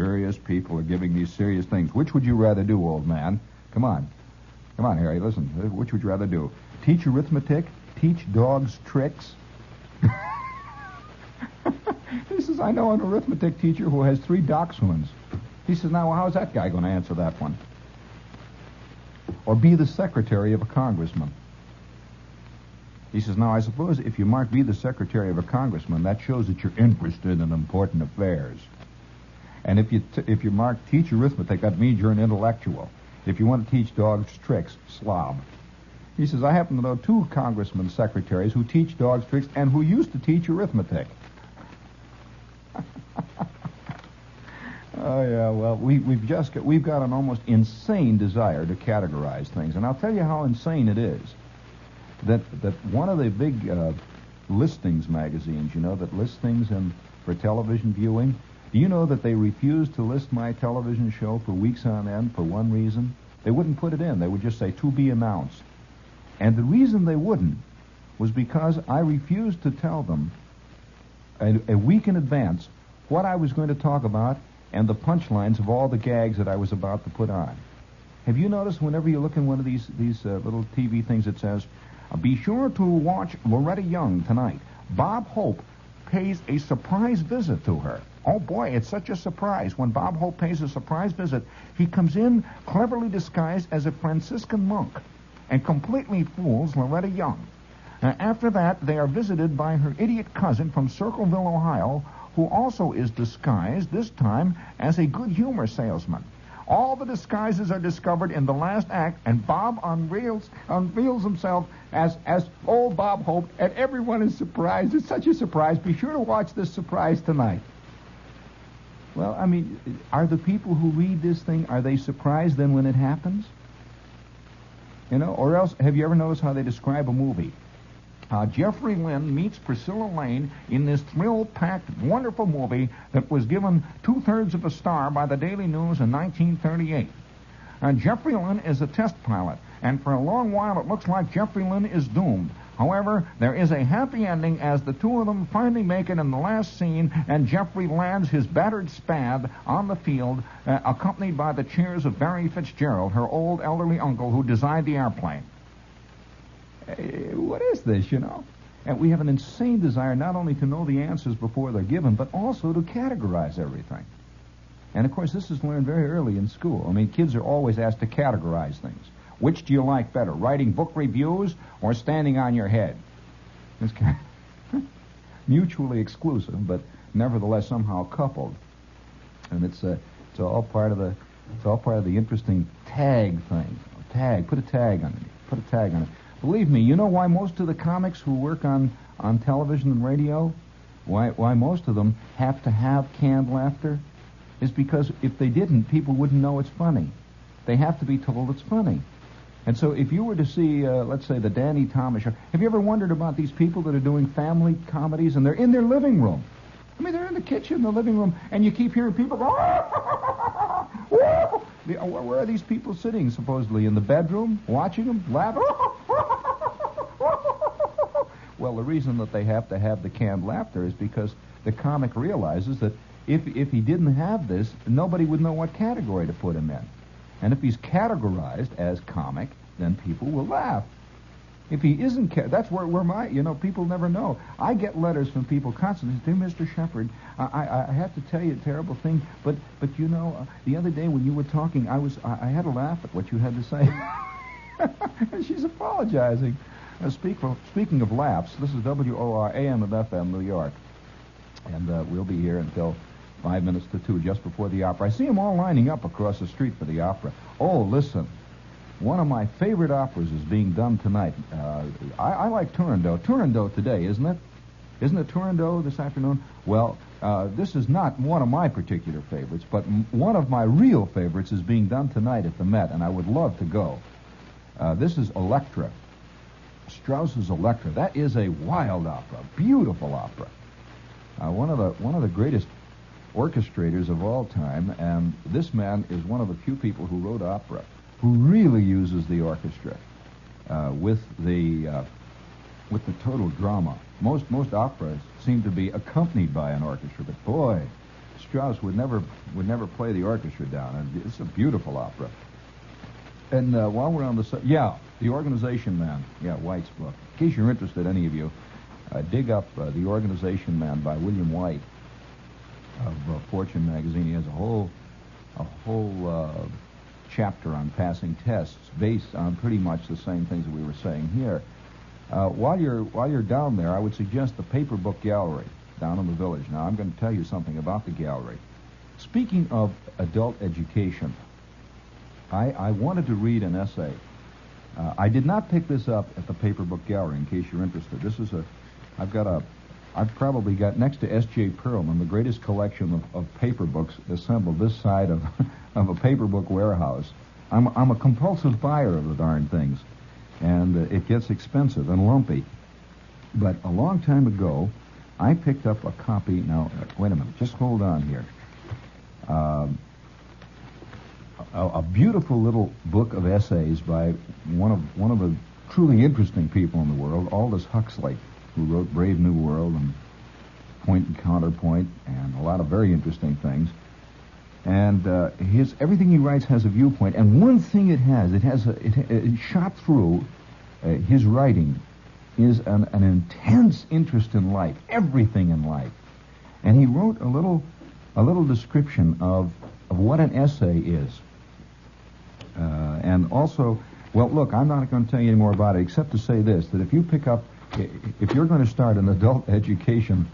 serious people are giving these serious things. Which would you rather do, old man? Come on, Harry, listen. Which would you rather do? Teach arithmetic? Teach dogs tricks? He says, I know an arithmetic teacher who has 3 dachshunds. He says, now, how's that guy going to answer that one? Or be the secretary of a congressman. He says, now, I suppose if you mark be the secretary of a congressman, that shows that you're interested in important affairs. And if you mark teach arithmetic, that means you're an intellectual. If you want to teach dogs tricks, slob. He says, I happen to know 2 congressman secretaries who teach dogs tricks and who used to teach arithmetic. Oh, yeah, well, we've got an almost insane desire to categorize things. And I'll tell you how insane it is. That one of the big listings magazines, that lists things for television viewing, do you know that they refused to list my television show for weeks on end for one reason? They wouldn't put it in. They would just say, to be announced. And the reason they wouldn't was because I refused to tell them a week in advance what I was going to talk about and the punchlines of all the gags that I was about to put on. Have you noticed whenever you look in one of these little TV things that says, be sure to watch Loretta Young tonight. Bob Hope pays a surprise visit to her. Oh, boy, it's such a surprise. When Bob Hope pays a surprise visit, he comes in cleverly disguised as a Franciscan monk and completely fools Loretta Young. After that, they are visited by her idiot cousin from Circleville, Ohio, who also is disguised, this time, as a good humor salesman. All the disguises are discovered in the last act, and Bob unveils himself as old Bob Hope, and everyone is surprised. It's such a surprise. Be sure to watch this surprise tonight. Well, I mean, are the people who read this thing, are they surprised then when it happens? Or else, have you ever noticed how they describe a movie? Jeffrey Lynn meets Priscilla Lane in this thrill-packed, wonderful movie that was given 2/3 of a star by the Daily News in 1938. Jeffrey Lynn is a test pilot, and for a long while it looks like Jeffrey Lynn is doomed. However, there is a happy ending as the two of them finally make it in the last scene, and Jeffrey lands his battered Spad on the field, accompanied by the cheers of Barry Fitzgerald, her old elderly uncle who designed the airplane. What is this, And we have an insane desire not only to know the answers before they're given, but also to categorize everything. And, of course, this is learned very early in school. I mean, kids are always asked to categorize things. Which do you like better, writing book reviews or standing on your head? It's kind of mutually exclusive, but nevertheless somehow coupled. And it's all part of the interesting tag thing. Tag. Put a tag on it. Believe me, you know why most of the comics who work on television and radio, why most of them have to have canned laughter, is because if they didn't, people wouldn't know it's funny. They have to be told it's funny. And so if you were to see, let's say, the Danny Thomas show, have you ever wondered about these people that are doing family comedies and they're in their living room? I mean, they're in the kitchen, the living room, and you keep hearing people go, where are these people sitting, supposedly? In the bedroom, watching them, laughing? Well, the reason that they have to have the canned laughter is because the comic realizes that if he didn't have this, nobody would know what category to put him in. And if he's categorized as comic, then people will laugh. If he isn't, that's where my, people never know. I get letters from people constantly. Dear Mr. Shepard, I have to tell you a terrible thing, but the other day when you were talking, I had to laugh at what you had to say. And she's apologizing. Speaking of laughs, this is WOR AM and FM New York, and we'll be here until 5 minutes to 2, just before the opera. I see them all lining up across the street for the opera. Oh, listen. One of my favorite operas is being done tonight. I like Turandot. Turandot today, isn't it? Isn't it Turandot this afternoon? Well, this is not one of my particular favorites, but one of my real favorites is being done tonight at the Met, and I would love to go. This is Elektra. Strauss's Elektra. That is a wild opera, beautiful opera. One of the greatest orchestrators of all time, and this man is one of the few people who wrote opera who really uses the orchestra with the total drama. Most operas seem to be accompanied by an orchestra, but boy, Strauss would never play the orchestra down, and it's a beautiful opera. And while we're on the Organization Man, White's book. In case you're interested, any of you, dig up The Organization Man by William White of Fortune magazine. He has a whole chapter on passing tests based on pretty much the same things that we were saying here. While you're down there, I would suggest the Paper Book Gallery down in the village. Now, I'm going to tell you something about the gallery. Speaking of adult education, I wanted to read an essay. I did not pick this up at the Paper Book Gallery, in case you're interested. I've probably got, next to S.J. Perelman, the greatest collection of paper books assembled this side of a paper book warehouse. I'm a compulsive buyer of the darn things, and it gets expensive and lumpy. But a long time ago, I picked up a copy. Now, wait a minute. Just hold on here. A beautiful little book of essays by one of the truly interesting people in the world, Aldous Huxley, who wrote Brave New World and Point and Counterpoint and a lot of very interesting things. And everything he writes has a viewpoint. And one thing it shot through his writing is an intense interest in life, everything in life. And he wrote a little description of what an essay is. And also, well, look, I'm not going to tell you any more about it except to say this, that if you're going to start an adult education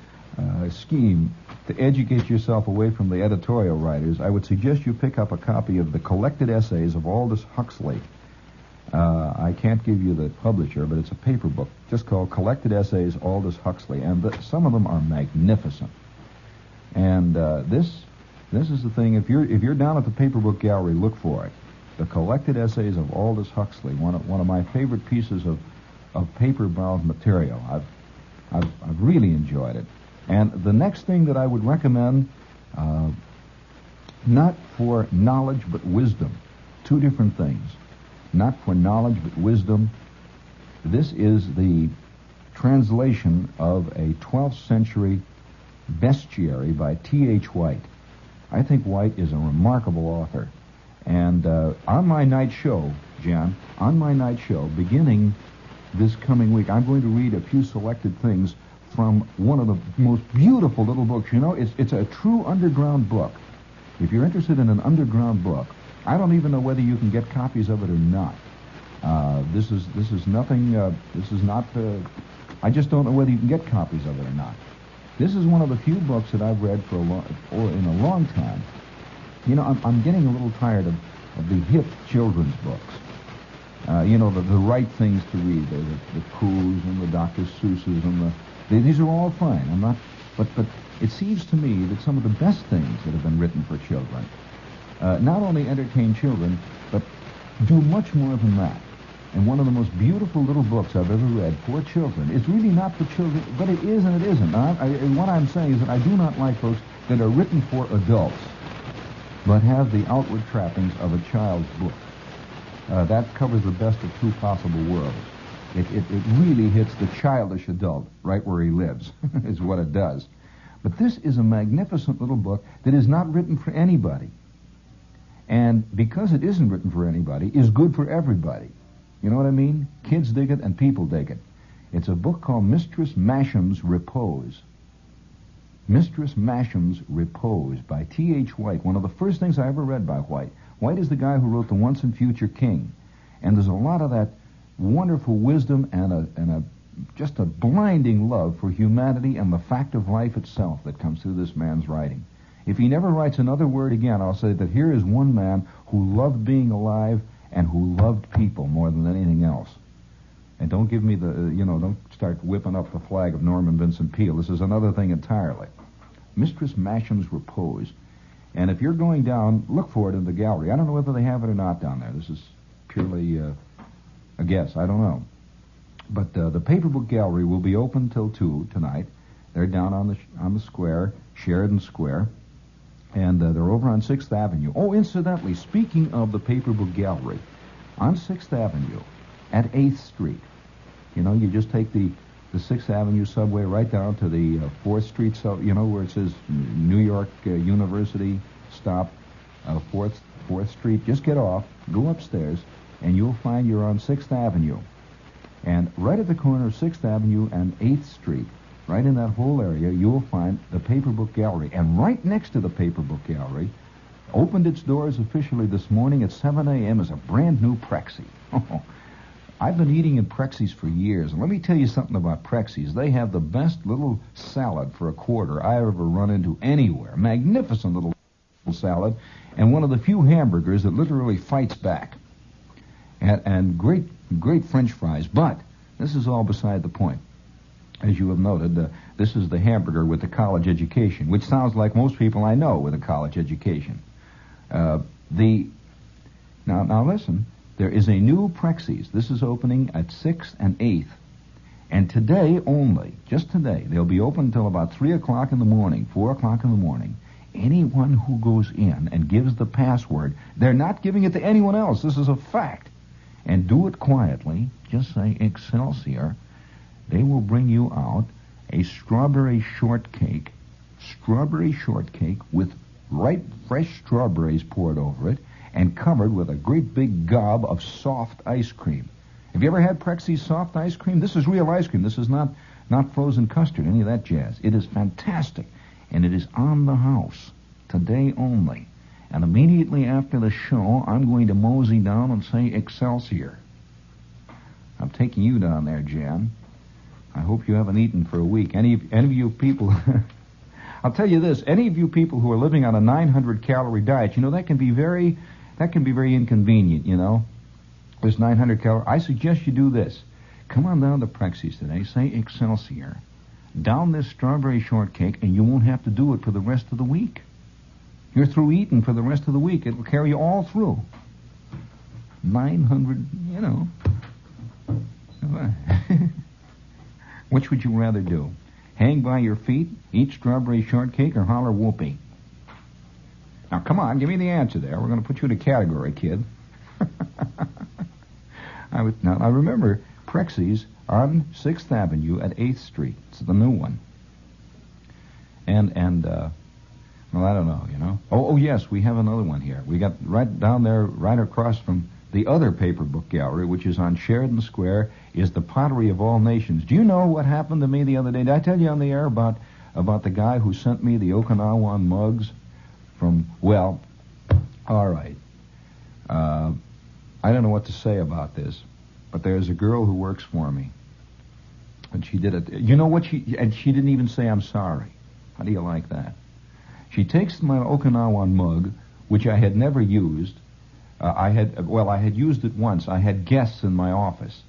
scheme to educate yourself away from the editorial writers, I would suggest you pick up a copy of the Collected Essays of Aldous Huxley. I can't give you the publisher, but it's a paper book just called Collected Essays Aldous Huxley, and some of them are magnificent. And this is the thing. If you're down at the Paper Book Gallery, look for it. The Collected Essays of Aldous Huxley, one of my favorite pieces of paper-bound material. I've really enjoyed it. And the next thing that I would recommend, not for knowledge but wisdom, two different things. Not for knowledge but wisdom. This is the translation of a 12th century bestiary by T.H. White. I think White is a remarkable author. And on my night show, Jan, beginning this coming week, I'm going to read a few selected things from one of the most beautiful little books. You know, it's a true underground book. If you're interested in an underground book, I don't even know whether you can get copies of it or not. This is nothing. This is not. I just don't know whether you can get copies of it or not. This is one of the few books that I've read in a long time. You know, I'm getting a little tired of the hip children's books. You know, the right things to read, the Coos and the Dr. Seuss's and these are all fine. I'm not, but it seems to me that some of the best things that have been written for children not only entertain children, but do much more than that. And one of the most beautiful little books I've ever read for children. It's really not for children, but it is and it isn't. And what I'm saying is that I do not like books that are written for adults, but have the outward trappings of a child's book. That covers the best of two possible worlds. It really hits the childish adult right where he lives, is what it does. But this is a magnificent little book that is not written for anybody. And because it isn't written for anybody, is good for everybody. You know what I mean? Kids dig it and people dig it. It's a book called Mistress Masham's Repose. Mistress Masham's Repose by T.H. White. One of the first things I ever read by White. White is the guy who wrote The Once and Future King. And there's a lot of that wonderful wisdom and just a blinding love for humanity and the fact of life itself that comes through this man's writing. If he never writes another word again, I'll say that here is one man who loved being alive and who loved people more than anything else. And don't give me don't start whipping up the flag of Norman Vincent Peale. This is another thing entirely. Mistress Masham's Repose. And if you're going down, look for it in the gallery. I don't know whether they have it or not down there. This is purely a guess. I don't know. But the Paper Book Gallery will be open till 2 tonight. They're down on the square, Sheridan Square. And they're over on 6th Avenue. Oh, incidentally, speaking of the Paper Book Gallery, on 6th Avenue, at 8th Street, you know, you just take the the 6th Avenue subway right down to the 4th Street, so you know where it says New York University stop, 4th Street. Just get off, go upstairs, and you'll find you're on 6th Avenue. And right at the corner of 6th Avenue and 8th Street, right in that whole area, you'll find the Paper Book Gallery. And right next to the Paper Book Gallery, opened its doors officially this morning at 7 a.m. is a brand new Prexy. I've been eating in Prexy's for years, and let me tell you something about Prexy's. They have the best little salad for $1 I ever run into anywhere. Magnificent little salad, and one of the few hamburgers that literally fights back. And great French fries, but this is all beside the point. As you have noted, this is the hamburger with the college education, which sounds like most people I know with a college education. Now listen, there is a new Prexy's. This is opening at 6th and 8th. And today only, just today, they'll be open until about 3 o'clock in the morning, 4 o'clock in the morning. Anyone who goes in and gives the password, they're not giving it to anyone else. This is a fact. And do it quietly. Just say Excelsior. They will bring you out a strawberry shortcake with ripe, fresh strawberries poured over it and covered with a great big gob of soft ice cream. Have you ever had Prexy's soft ice cream? This is real ice cream. This is not frozen custard, any of that jazz. It is fantastic, and it is on the house today only. And immediately after the show, I'm going to mosey down and say Excelsior. I'm taking you down there, Jan. I hope you haven't eaten for a week. Any of you people... I'll tell you this, any of you people who are living on a 900-calorie diet, you know, that can be very inconvenient, you know. There's 900 calories. I suggest you do this. Come on down to Prexy's today, say Excelsior. Down this strawberry shortcake, and you won't have to do it for the rest of the week. You're through eating for the rest of the week. It will carry you all through. 900, you know. Which would you rather do? Hang by your feet, eat strawberry shortcake, or holler whoopee? Now, come on, give me the answer there. We're going to put you in a category, kid. Now, remember, Prexy's on 6th Avenue at 8th Street. It's the new one. Well, I don't know, you know. Oh, yes, we have another one here. We got right down there, right across from the other Paper Book Gallery, which is on Sheridan Square, is the Pottery of All Nations. Do you know what happened to me the other day? Did I tell you on the air about the guy who sent me the Okinawan mugs from, well, all right. I don't know what to say about this, but there's a girl who works for me, and she did it. You know what she didn't even say I'm sorry. How do you like that? She takes my Okinawan mug, which I had never used. I had used it once. I had guests in my office,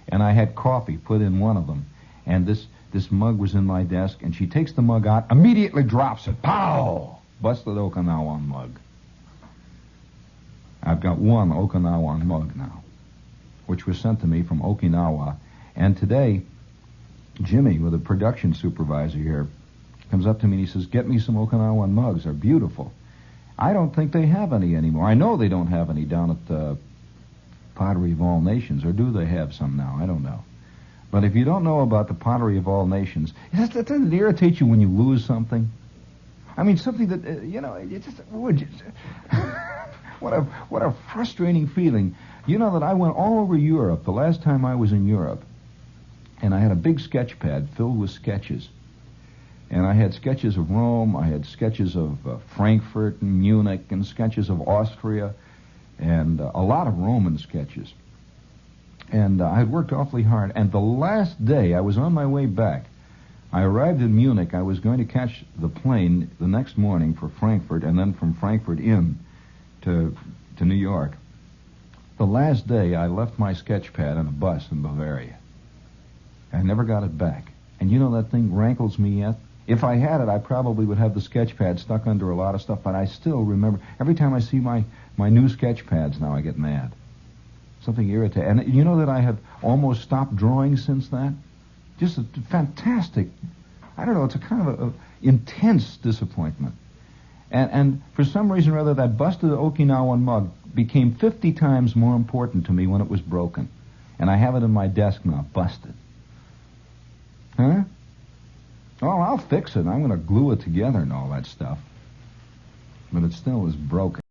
and I had coffee put in one of them, and this mug was in my desk, and she takes the mug out, immediately drops it. Pow! Busted Okinawan mug. I've got one Okinawan mug now, which was sent to me from Okinawa, and today, Jimmy, with the production supervisor here, comes up to me and he says, "Get me some Okinawan mugs. They're beautiful." I don't think they have any anymore. I know they don't have any down at the Pottery of All Nations, or do they have some now? I don't know. But if you don't know about the Pottery of All Nations, doesn't it irritate you when you lose something? I mean, something that, it just, what a frustrating feeling. You know that I went all over Europe the last time I was in Europe, and I had a big sketch pad filled with sketches. And I had sketches of Rome, I had sketches of Frankfurt and Munich, and sketches of Austria, and a lot of Roman sketches. And I had worked awfully hard. And the last day, I was on my way back. I arrived in Munich. I was going to catch the plane the next morning for Frankfurt, and then from Frankfurt in to New York. The last day, I left my sketch pad on a bus in Bavaria. I never got it back. And you know that thing rankles me yet? If I had it, I probably would have the sketch pad stuck under a lot of stuff, but I still remember. Every time I see my new sketch pads now, I get mad. Something irritating. And you know that I have almost stopped drawing since that? Just a fantastic, I don't know, it's a kind of a intense disappointment. And for some reason or other, that busted Okinawan mug became 50 times more important to me when it was broken. And I have it in my desk now, busted. Huh? Oh, I'll fix it. I'm going to glue it together and all that stuff. But it still is broken.